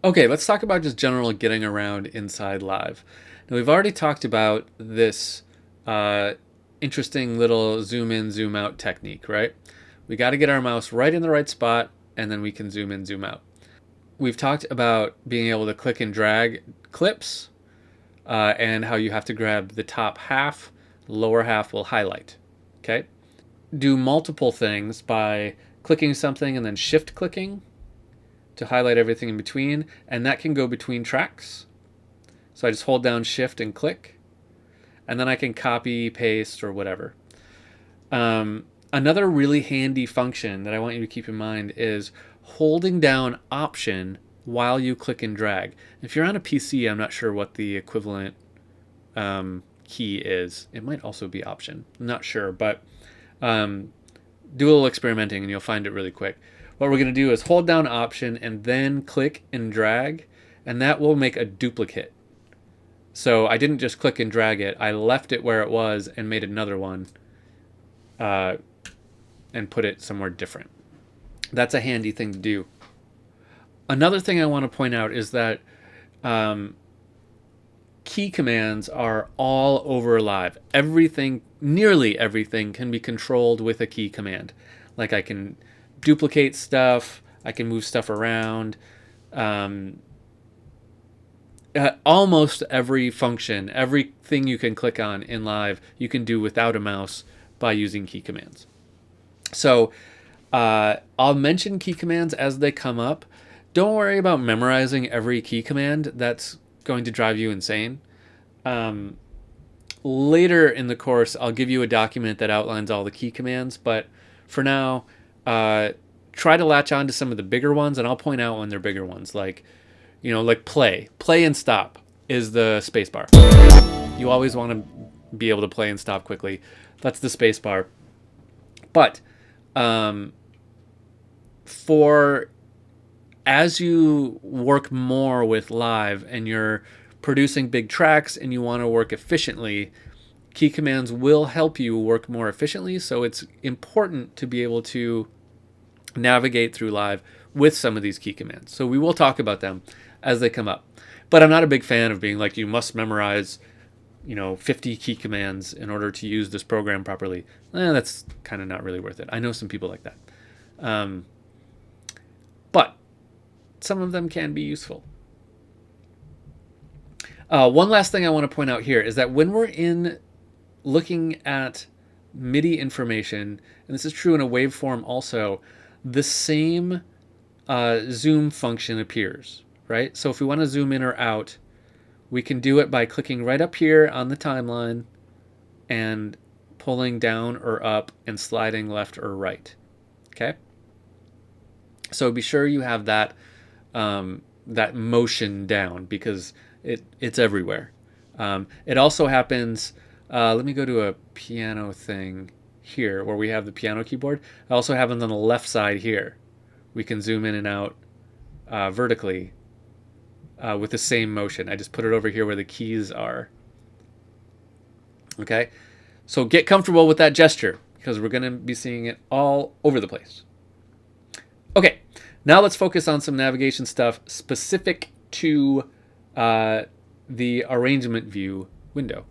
Okay, let's talk about just general getting around inside Live. Now, we've already talked about this uh, interesting little zoom in, zoom out technique, right? We got to get our mouse right in the right spot, and then we can zoom in, zoom out. We've talked about being able to click and drag clips and how you have to grab the top half, lower half will highlight. Okay? Do multiple things by clicking something and then shift clicking to highlight everything in between, and that can go between tracks. So I just hold down shift and click, and then I can copy, paste, or whatever. Another really handy function that I want you to keep in mind is holding down option while you click and drag. If you're on a PC, I'm not sure what the equivalent key is. It might also be option. I'm not sure, but do a little experimenting and you'll find it really quick. What we're going to do is hold down option and then click and drag, and that will make a duplicate. So I didn't just click and drag it. I left it where it was and made another one and put it somewhere different. That's a handy thing to do. Another thing I want to point out is that key commands are all over Live. Everything, nearly everything, can be controlled with a key command. Like I can duplicate stuff, I can move stuff around. Almost every function, everything you can click on in Live, you can do without a mouse by using key commands. So I'll mention key commands as they come up. Don't worry about memorizing every key command. That's going to drive you insane. Later in the course, I'll give you a document that outlines all the key commands, but for now, try to latch on to some of the bigger ones, and I'll point out when they're bigger ones, like play and stop is the spacebar. You always want to be able to play and stop quickly. That's the spacebar. But for as you work more with Live and you're producing big tracks and you want to work efficiently, key commands will help you work more efficiently. So it's important to be able to navigate through Live with some of these key commands. So we will talk about them as they come up. But I'm not a big fan of being like, you must memorize 50 key commands in order to use this program properly. That's kind of not really worth it. I know some people like that. But some of them can be useful. One last thing I want to point out here is that when we're looking at MIDI information, and this is true in a waveform also, the same zoom function appears, right? So if we want to zoom in or out, we can do it by clicking right up here on the timeline and pulling down or up and sliding left or right. Okay? So be sure you have that that motion down because it's everywhere. It also happens, let me go to a piano thing here where we have the piano keyboard. It also happens on the left side here. We can zoom in and out vertically with the same motion. I just put it over here where the keys are. Okay? So get comfortable with that gesture because we're going to be seeing it all over the place. Okay, now let's focus on some navigation stuff specific to the arrangement view window.